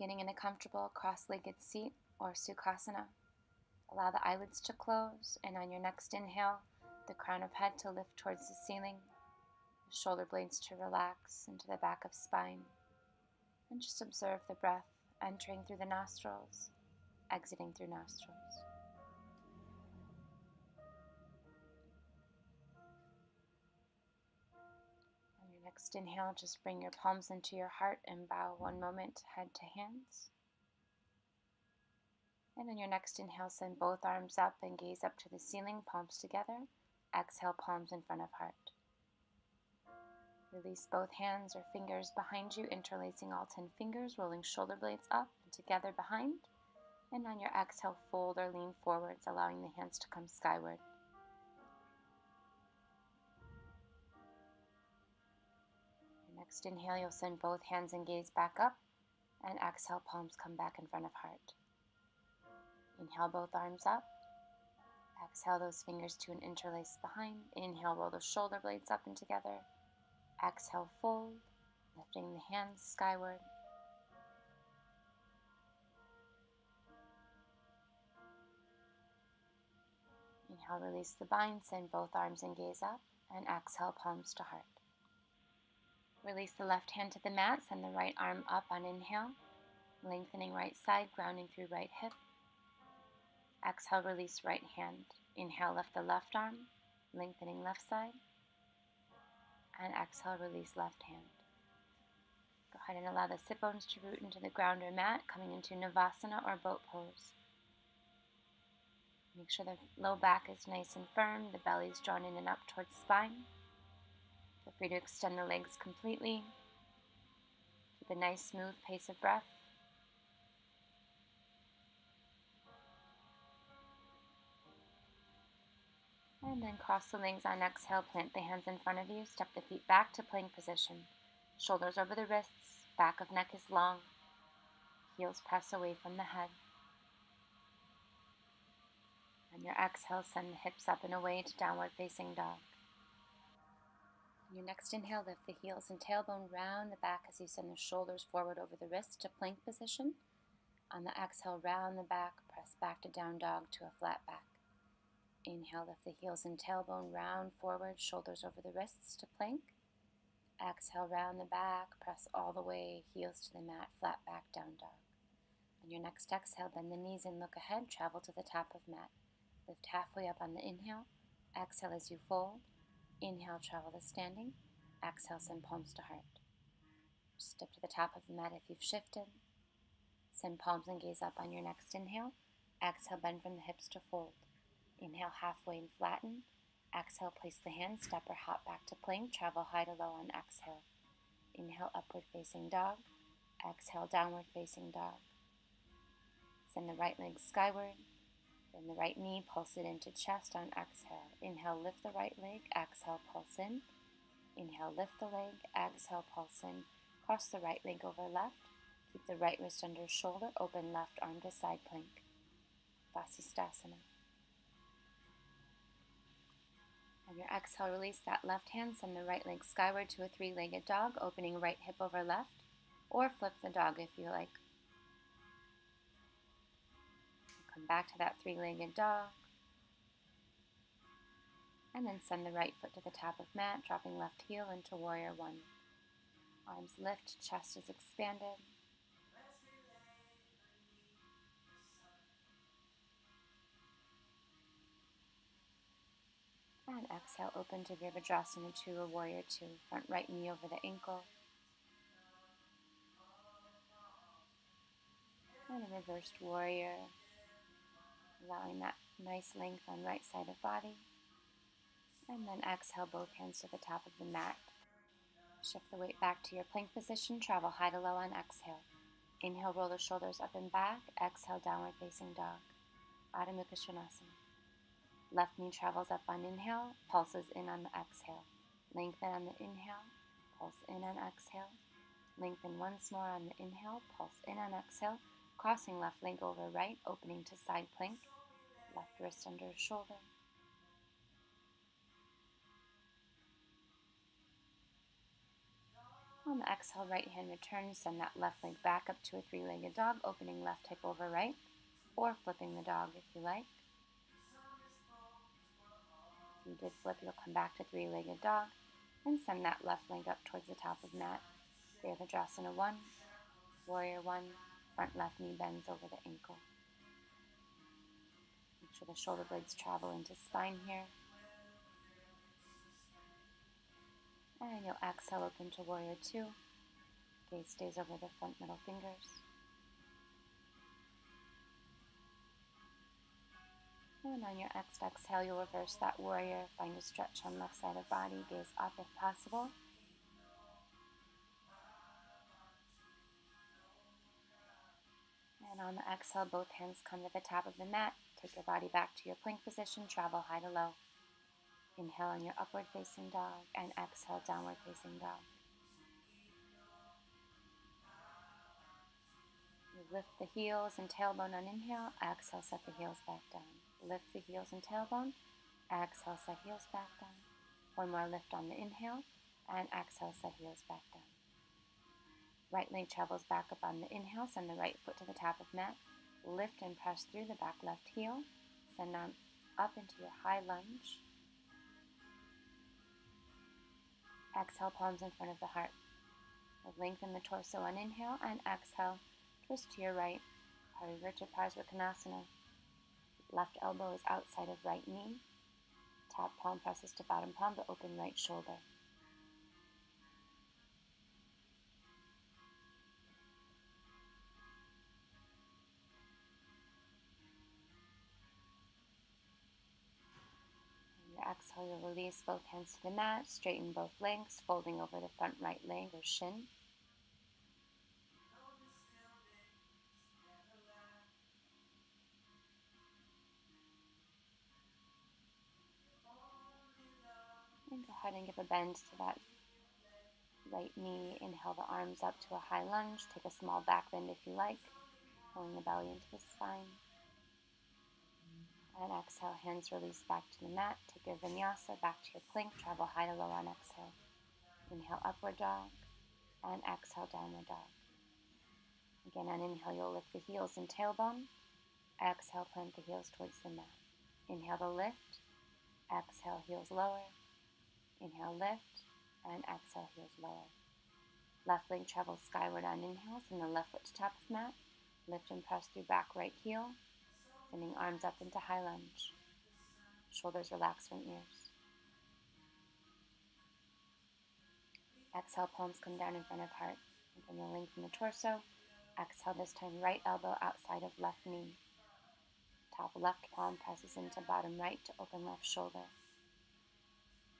Beginning in a comfortable cross-legged seat or Sukhasana. Allow the eyelids to close, and on your next inhale, the crown of head to lift towards the ceiling, the shoulder blades to relax into the back of spine, and just observe the breath entering through the nostrils, exiting through nostrils. On your next inhale, just bring your palms into your heart and bow one moment, head to hands. And on your next inhale, send both arms up and gaze up to the ceiling, palms together. Exhale, palms in front of heart. Release both hands or fingers behind you, interlacing all 10 fingers, rolling shoulder blades up and together behind. And on your exhale, fold or lean forwards, allowing the hands to come skyward. Your next inhale, you'll send both hands and gaze back up, and exhale, palms come back in front of heart. Inhale, both arms up. Exhale, those fingers to an interlace behind. Inhale, roll the shoulder blades up and together. Exhale, fold, lifting the hands skyward. Inhale, release the bind, send both arms and gaze up, and exhale, palms to heart. Release the left hand to the mat, send the right arm up on inhale, lengthening right side, grounding through right hip. Exhale, release right hand. Inhale, lift the left arm, lengthening left side. And exhale, release left hand. Go ahead and allow the sit bones to root into the ground or mat, coming into Navasana or boat pose. Make sure the low back is nice and firm, the belly is drawn in and up towards spine. Feel free to extend the legs completely. Keep a nice, smooth pace of breath. And then cross the legs on exhale, plant the hands in front of you, step the feet back to plank position. Shoulders over the wrists, back of neck is long, heels press away from the head. On your exhale, send the hips up and away to downward facing dog. On your next inhale, lift the heels and tailbone round the back as you send the shoulders forward over the wrists to plank position. On the exhale, round the back, press back to down dog to a flat back. Inhale, lift the heels and tailbone round forward, shoulders over the wrists to plank. Exhale, round the back, press all the way, heels to the mat, flat back, down dog. On your next exhale, bend the knees and look ahead, travel to the top of mat. Lift halfway up on the inhale. Exhale as you fold. Inhale, travel to standing. Exhale, send palms to heart. Step to the top of the mat if you've shifted. Send palms and gaze up on your next inhale. Exhale, bend from the hips to fold. Inhale, halfway and flatten. Exhale, place the hands, step or hop back to plank. Travel high to low on exhale. Inhale, upward facing dog. Exhale, downward facing dog. Send the right leg skyward. Then the right knee, pulse it into chest on exhale. Inhale, lift the right leg. Exhale, pulse in. Inhale, lift the leg. Exhale, pulse in. Cross the right leg over left. Keep the right wrist under shoulder. Open left arm to side plank. Vasisthasana. On your exhale, release that left hand. Send the right leg skyward to a three-legged dog, opening right hip over left. Or flip the dog if you like. Come back to that three-legged dog. And then send the right foot to the top of mat, dropping left heel into warrior one. Arms lift, chest is expanded. And exhale, open to Virabhadrasana 2 or warrior 2. Front right knee over the ankle. And a reversed warrior. Allowing that nice length on right side of body. And then exhale, both hands to the top of the mat. Shift the weight back to your plank position. Travel high to low on exhale. Inhale, roll the shoulders up and back. Exhale, downward facing dog. Adho Mukha Svanasana. Left knee travels up on inhale, pulses in on the exhale. Lengthen on the inhale, pulse in on exhale. Lengthen once more on the inhale, pulse in on exhale. Crossing left leg over right, opening to side plank. Left wrist under shoulder. On the exhale, right hand returns. Send that left leg back up to a three-legged dog, opening left hip over right, or flipping the dog if you like. If you did flip, you'll come back to three-legged dog and send that left leg up towards the top of mat. Virabhadrasana 1, Warrior 1, front left knee bends over the ankle. Make sure the shoulder blades travel into spine here. And you'll exhale, open to Warrior 2. Gaze stays over the front middle fingers. And on your next exhale, you'll reverse that warrior. Find a stretch on left side of body. Gaze up if possible. And on the exhale, both hands come to the top of the mat. Take your body back to your plank position. Travel high to low. Inhale on your upward facing dog and exhale, downward facing dog. You lift the heels and tailbone on inhale. Exhale, set the heels back down. Lift the heels and tailbone. Exhale, set heels back down. One more lift on the inhale, and exhale, set heels back down. Right leg travels back up on the inhale. Send the right foot to the top of mat. Lift and press through the back left heel. Send arm up into your high lunge. Exhale, palms in front of the heart. Lengthen the torso on inhale, and exhale, twist to your right. Parivrtta Parsvakonasana. Left elbow is outside of right knee. Top palm presses to bottom palm to open right shoulder. On your exhale, you'll release both hands to the mat, straighten both legs, folding over the front right leg or shin. And go ahead and give a bend to that right knee. Inhale the arms up to a high lunge. Take a small back bend if you like, pulling the belly into the spine. And exhale, hands release back to the mat. Take your vinyasa back to your plank. Travel high to low on exhale. Inhale, upward dog, and exhale, downward dog. Again, on inhale, you'll lift the heels and tailbone. Exhale, plant the heels towards the mat. Inhale to lift. Exhale, heels lower. Inhale, lift, and exhale, heels lower. Left leg travels skyward on inhale. Send the left foot to top of mat. Lift and press through back right heel. Sending arms up into high lunge. Shoulders relax from ears. Exhale, palms come down in front of heart. Again, you'll lengthen the torso. Exhale, this time right elbow outside of left knee. Top left palm presses into bottom right to open left shoulder.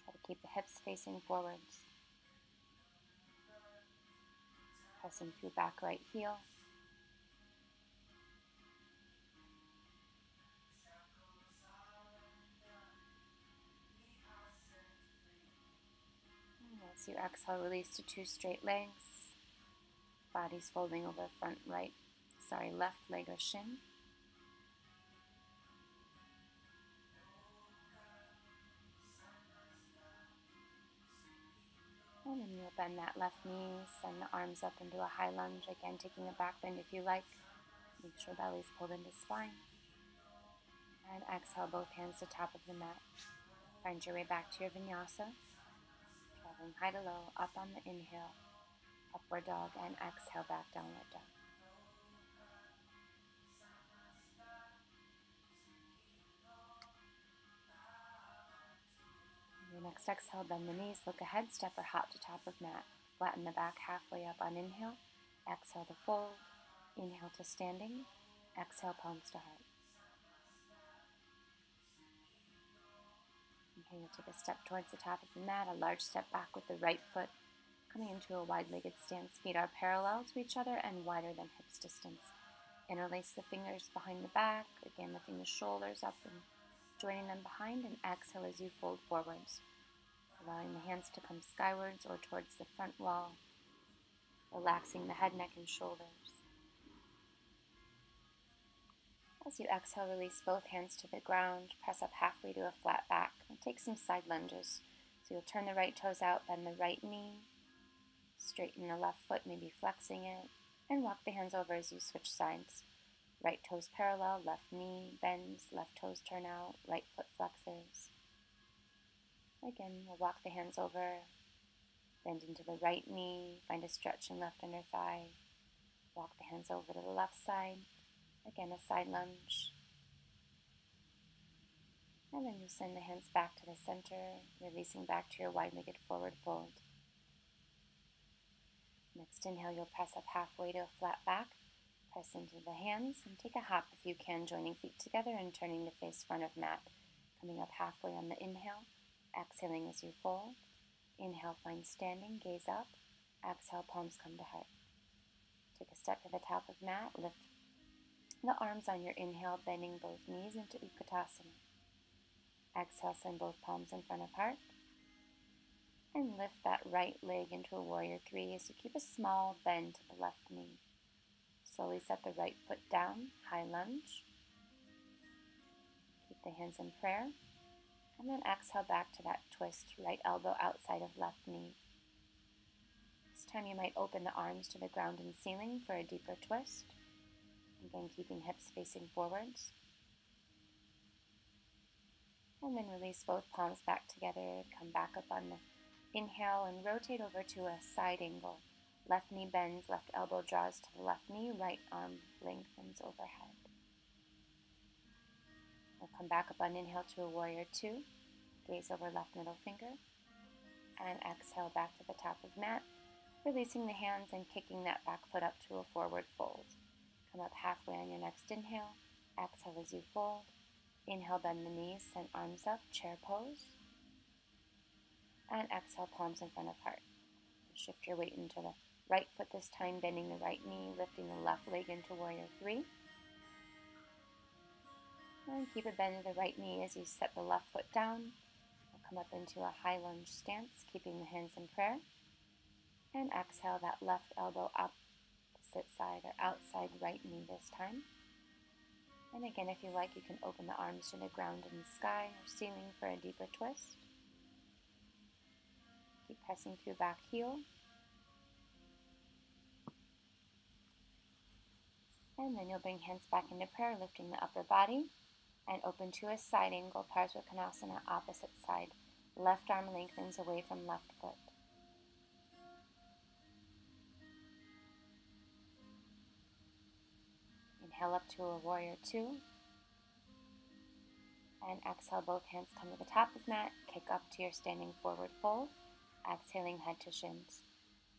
Try to keep the hips facing forwards. Pressing through back right heel. And as you exhale, release to two straight legs. Body's folding over left leg or shin. And then you'll bend that left knee, send the arms up into a high lunge. Again, taking a back bend if you like. Make sure belly's pulled into spine. And exhale, both hands to top of the mat. Find your way back to your vinyasa. Traveling high to low, up on the inhale, upward dog, and exhale, back downward dog. Your next exhale, bend the knees, look ahead, step or hop to top of mat. Flatten the back halfway up on inhale. Exhale to fold. Inhale to standing. Exhale, palms to heart. Okay, you'll take a step towards the top of the mat, a large step back with the right foot, coming into a wide-legged stance. Feet are parallel to each other and wider than hips distance. Interlace the fingers behind the back, again lifting the shoulders up and joining them behind, and exhale as you fold forwards, allowing the hands to come skywards or towards the front wall, relaxing the head, neck, and shoulders. As you exhale, release both hands to the ground, press up halfway to a flat back, and take some side lunges. So you'll turn the right toes out, bend the right knee, Straighten the left foot, maybe flexing it, and walk the hands over as you switch sides. Right toes parallel, left knee bends, left toes turn out, right foot flexes. Again, we'll walk the hands over, bend into the right knee, find a stretch in left under thigh. Walk the hands over to the left side. Again, a side lunge. And then you'll send the hands back to the center, releasing back to your wide-legged forward fold. Next inhale, you'll press up halfway to a flat back. Press into the hands and take a hop if you can, joining feet together and turning to face front of mat. Coming up halfway on the inhale, exhaling as you fold. Inhale, find standing, gaze up. Exhale, palms come to heart. Take a step to the top of mat, lift the arms on your inhale, bending both knees into Utkatasana. Exhale, send both palms in front of heart. And lift that right leg into a warrior three as you keep a small bend to the left knee. Slowly set the right foot down, high lunge. Keep the hands in prayer. And then exhale back to that twist, right elbow outside of left knee. This time you might open the arms to the ground and ceiling for a deeper twist. Again, keeping hips facing forwards. And then release both palms back together. Come back up on the inhale and rotate over to a side angle. Left knee bends, left elbow draws to the left knee, right arm lengthens overhead. We'll come back up on inhale to a warrior two. Gaze over left middle finger. And exhale back to the top of mat, releasing the hands and kicking that back foot up to a forward fold. Come up halfway on your next inhale. Exhale as you fold. Inhale, bend the knees, send arms up, chair pose. And exhale, palms in front of heart. Shift your weight into the right foot this time, bending the right knee, lifting the left leg into warrior three. And keep a bend of the right knee as you set the left foot down. We'll come up into a high lunge stance, keeping the hands in prayer. And exhale that left elbow up, opposite side or outside right knee this time. And again, if you like, you can open the arms to the ground and sky or ceiling for a deeper twist. Keep pressing through back heel. And then you'll bring hands back into prayer, lifting the upper body and open to a side angle, Parsvakonasana, opposite side. Left arm lengthens away from left foot. Inhale up to a warrior two. And exhale, both hands come to the top of mat, kick up to your standing forward fold. Exhaling, head to shins.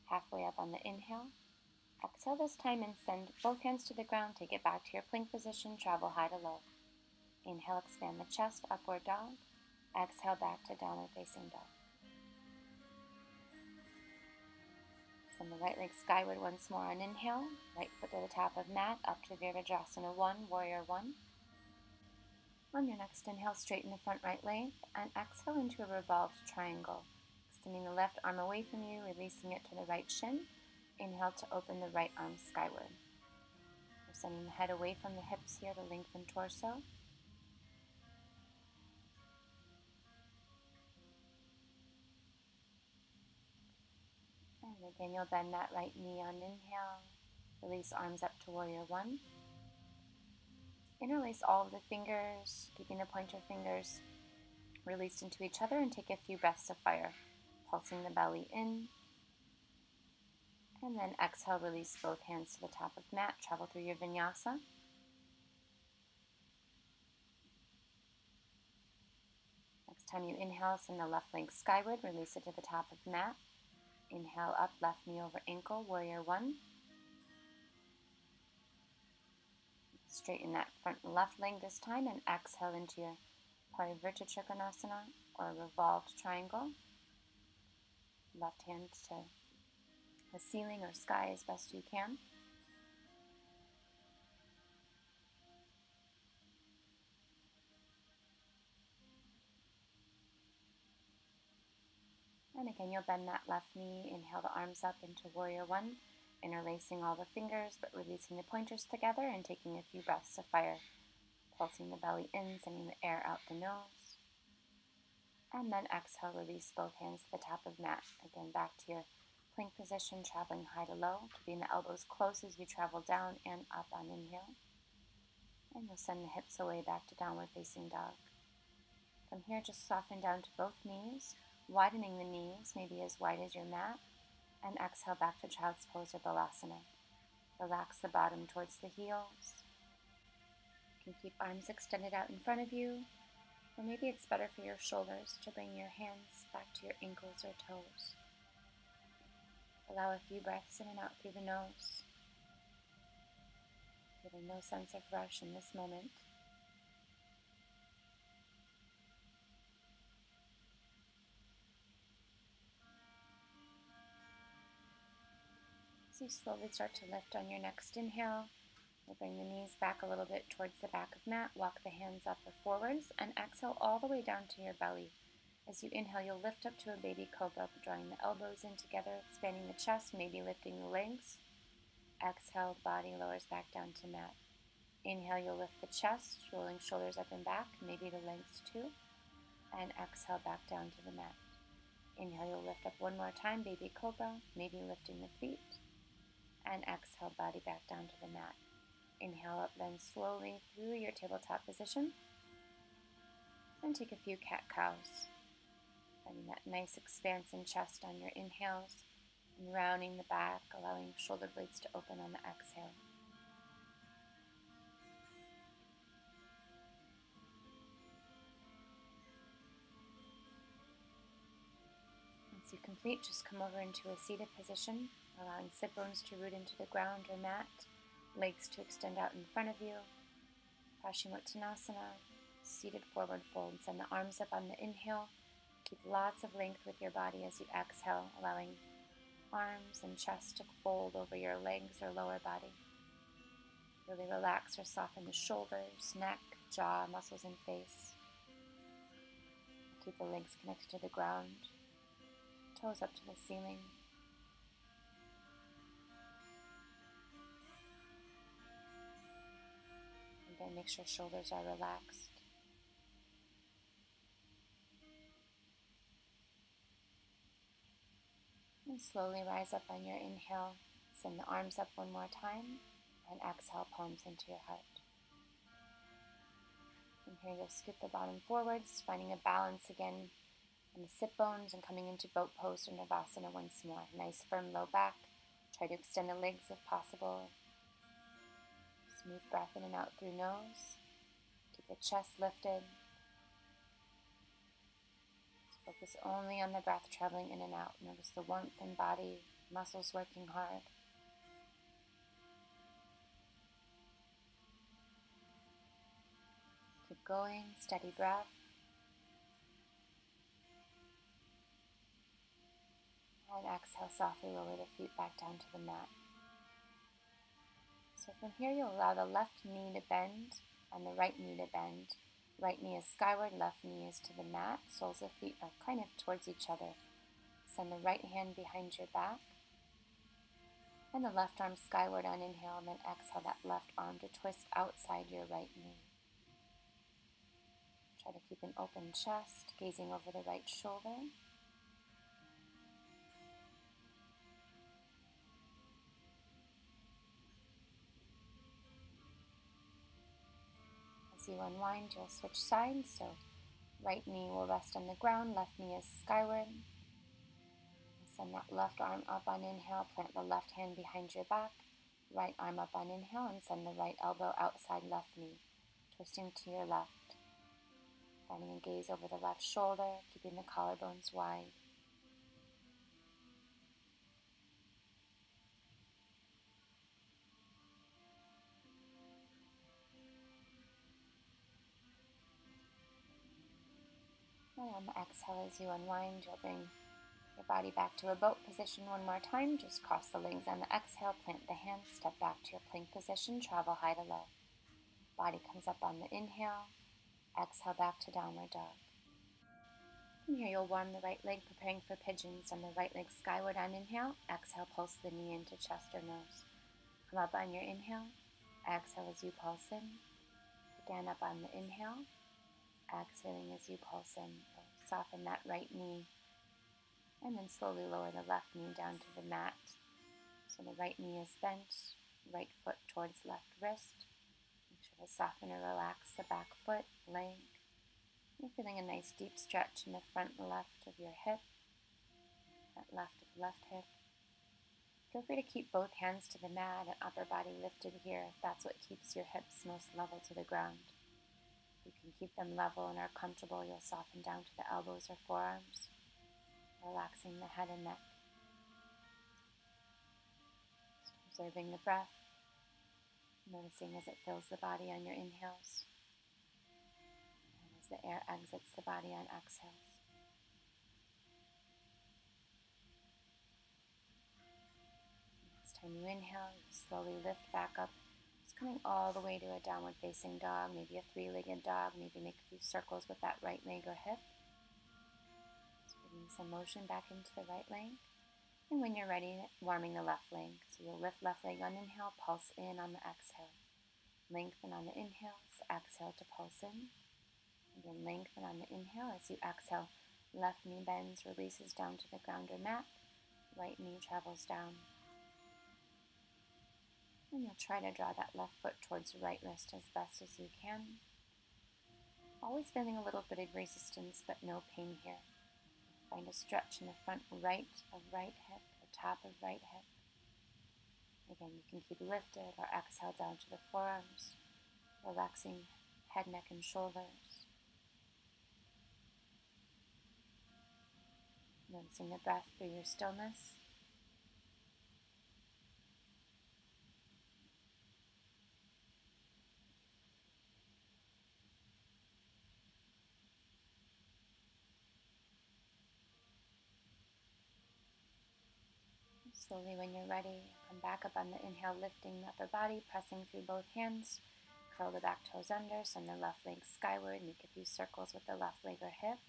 Halfway up on the inhale. Exhale this time and send both hands to the ground. Take it back to your plank position, travel high to low. Inhale, expand the chest, upward dog. Exhale, back to downward facing dog. Send the right leg skyward once more on inhale. Right foot to the top of mat, up to Virabhadrasana 1, warrior 1. On your next inhale, straighten the front right leg and exhale into a revolved triangle. Extending the left arm away from you, releasing it to the right shin. Inhale to open the right arm skyward. We're sending the head away from the hips here to lengthen torso. And again, you'll bend that right knee on inhale. Release arms up to warrior one. Interlace all of the fingers, keeping the pointer fingers released into each other, and take a few breaths of fire. Pulsing the belly in. And then exhale, release both hands to the top of mat. Travel through your Vinyasa. Next time you inhale, send the left leg skyward. Release it to the top of mat. Inhale up, left knee over ankle, warrior one. Straighten that front left leg this time and exhale into your Parivrtta or revolved triangle. Left hand to the ceiling or sky as best you can. And again, you'll bend that left knee. Inhale the arms up into warrior one, interlacing all the fingers but releasing the pointers together and taking a few breaths of fire. Pulsing the belly in, sending the air out the nose. And then exhale, release both hands to the top of mat. Again, back to your Plank position, traveling high to low, keeping the elbows close as you travel down and up on inhale. And you'll send the hips away back to downward facing dog. From here, just soften down to both knees, widening the knees, maybe as wide as your mat, and exhale back to child's pose or balasana. Relax the bottom towards the heels. You can keep arms extended out in front of you, or maybe it's better for your shoulders to bring your hands back to your ankles or toes. Allow a few breaths in and out through the nose. Feeling no sense of rush in this moment. As you slowly start to lift on your next inhale, you'll bring the knees back a little bit towards the back of mat, walk the hands up or forwards, and exhale all the way down to your belly. As you inhale, you'll lift up to a baby cobra, drawing the elbows in together, expanding the chest, maybe lifting the legs. Exhale, body lowers back down to mat. Inhale, you'll lift the chest, rolling shoulders up and back, maybe the legs too. And exhale, back down to the mat. Inhale, you'll lift up one more time, baby cobra, maybe lifting the feet. And exhale, body back down to the mat. Inhale up then slowly through your tabletop position. And take a few cat-cows. Finding that nice expanse in chest on your inhales. And rounding the back, allowing shoulder blades to open on the exhale. Once you complete, just come over into a seated position, allowing sit bones to root into the ground or mat, legs to extend out in front of you. Paschimottanasana, seated forward fold. Send the arms up on the inhale. Keep lots of length with your body as you exhale, allowing arms and chest to fold over your legs or lower body. Really relax or soften the shoulders, neck, jaw, muscles, and face. Keep the legs connected to the ground, toes up to the ceiling. Again, make sure shoulders are relaxed. And slowly rise up on your inhale. Send the arms up one more time. And exhale, palms into your heart. From here, you'll scoot the bottom forwards, finding a balance again on the sit bones and coming into boat pose or Navasana once more. Nice firm low back. Try to extend the legs if possible. Smooth breath in and out through nose. Keep the chest lifted. Just focus only on the breath traveling in and out. Notice the warmth in body, muscles working hard. Keep going, steady breath. And exhale, softly lower the feet back down to the mat. So from here, you'll allow the left knee to bend and the right knee to bend. Right knee is skyward, left knee is to the mat. Soles of feet are kind of towards each other. Send the right hand behind your back. And the left arm skyward on inhale, and then exhale that left arm to twist outside your right knee. Try to keep an open chest, gazing over the right shoulder. As you unwind, you'll switch sides, so right knee will rest on the ground, left knee is skyward. Send that left arm up on inhale, plant the left hand behind your back, right arm up on inhale, and send the right elbow outside left knee, twisting to your left. Finding a gaze over the left shoulder, keeping the collarbones wide. And on the exhale, as you unwind, you'll bring your body back to a boat position one more time. Just cross the legs on the exhale, plant the hands, step back to your plank position, travel high to low. Body comes up on the inhale, exhale back to downward dog. From here, you'll warm the right leg, preparing for pigeons. On the right leg skyward on inhale, exhale, pulse the knee into chest or nose. Come up on your inhale, exhale as you pulse in. Again up on the inhale, exhaling as you pulse in. Soften that right knee. And then slowly lower the left knee down to the mat. So the right knee is bent, right foot towards left wrist. Make sure to soften or relax the back foot, leg. You're feeling a nice deep stretch in the front left of your hip, front left of left hip. Feel free to keep both hands to the mat and upper body lifted here if that's what keeps your hips most level to the ground. If you can keep them level and are comfortable, you'll soften down to the elbows or forearms, relaxing the head and neck. Just observing the breath, noticing as it fills the body on your inhales and as the air exits the body on exhales. Next time you inhale, you slowly lift back up, just coming all the way to a downward facing dog, maybe a three-legged dog, maybe make a few circles with that right leg or hip. Just bringing some motion back into the right leg. And when you're ready, warming the left leg. So you'll lift left leg on inhale, pulse in on the exhale. Lengthen on the inhales, exhale to pulse in. Again, lengthen on the inhale as you exhale. Left knee bends, releases down to the ground or mat. Right knee travels down. And you'll try to draw that left foot towards the right wrist as best as you can. Always feeling a little bit of resistance, but no pain here. Find a stretch in the front right of right hip, or top of right hip. Again, you can keep lifted or exhale down to the forearms, relaxing head, neck, and shoulders. Noticing the breath through your stillness. Slowly, when you're ready, come back up on the inhale, lifting the upper body, pressing through both hands. Curl the back toes under, send the left leg skyward, make a few circles with the left leg or hip.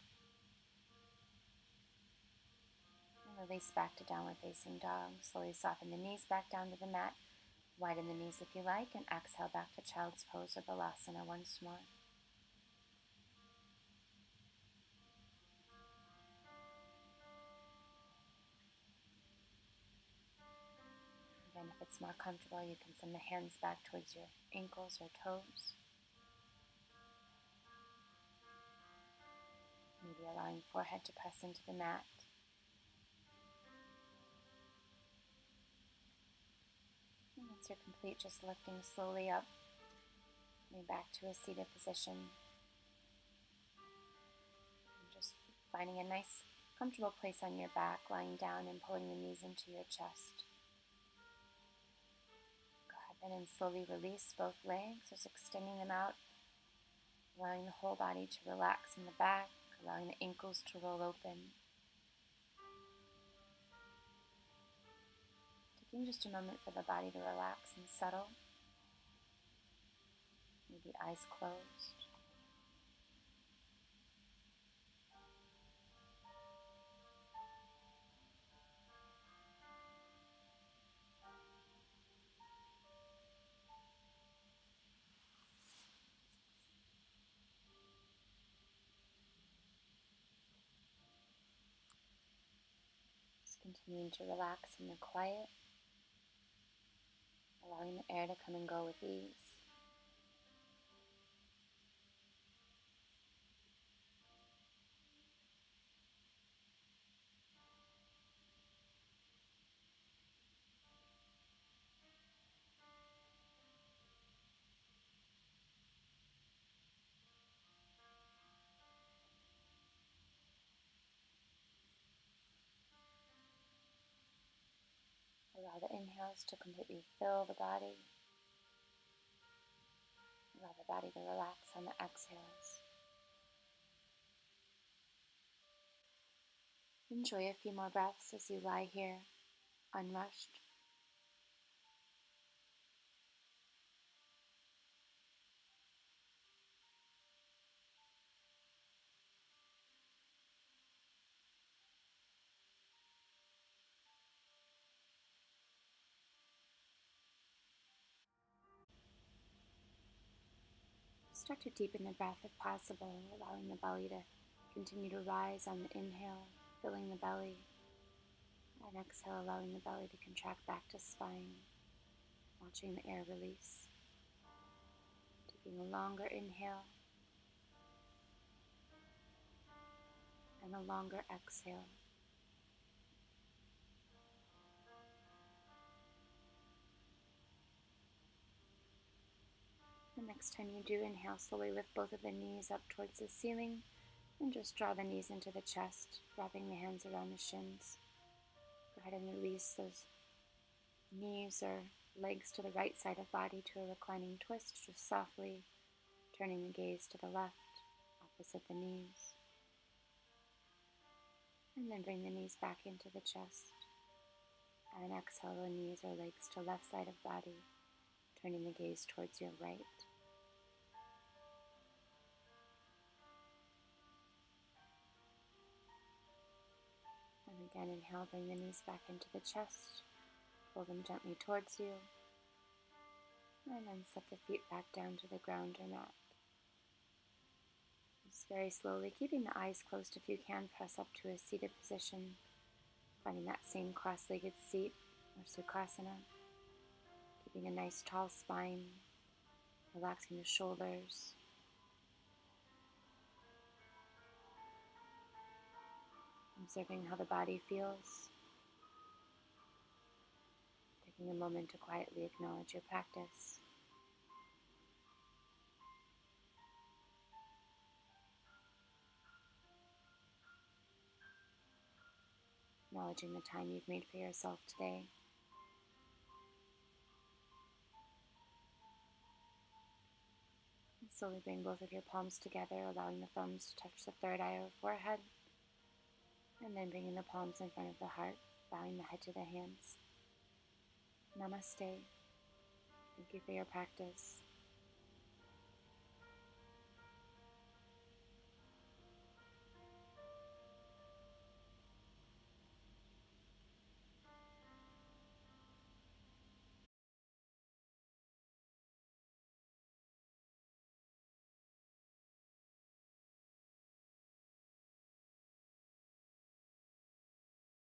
And release back to downward facing dog. Slowly soften the knees back down to the mat. Widen the knees if you like, and exhale back to child's pose or balasana once more. Again, if it's more comfortable, you can send the hands back towards your ankles or toes. Maybe allowing forehead to press into the mat. And once you're complete, just lifting slowly up, coming back to a seated position. And just finding a nice, comfortable place on your back, lying down and pulling the knees into your chest. Go ahead then and slowly release both legs, just extending them out, allowing the whole body to relax in the back, allowing the ankles to roll open. Taking just a moment for the body to relax and settle. Maybe eyes closed. Just continuing to relax in the quiet, allowing the air to come and go with ease. Allow the inhales to completely fill the body. Allow the body to relax on the exhales. Enjoy a few more breaths as you lie here, unrushed. Start to deepen the breath if possible, allowing the belly to continue to rise on the inhale, filling the belly. And exhale, allowing the belly to contract back to spine, watching the air release. Taking a longer inhale and a longer exhale. The next time you do inhale, slowly lift both of the knees up towards the ceiling and just draw the knees into the chest, wrapping the hands around the shins. Go ahead and release those knees or legs to the right side of body to a reclining twist, just softly turning the gaze to the left, opposite the knees. And then bring the knees back into the chest. And exhale the knees or legs to left side of body, turning the gaze towards your right. And again, inhale, bring the knees back into the chest, pull them gently towards you, and then set the feet back down to the ground or mat. Just very slowly, keeping the eyes closed if you can, press up to a seated position, finding that same cross-legged seat or Sukhasana, keeping a nice tall spine, relaxing the shoulders. Observing how the body feels. Taking a moment to quietly acknowledge your practice. Acknowledging the time you've made for yourself today. And slowly bring both of your palms together, allowing the thumbs to touch the third eye or forehead. And then bringing the palms in front of the heart, bowing the head to the hands. Namaste. Thank you for your practice.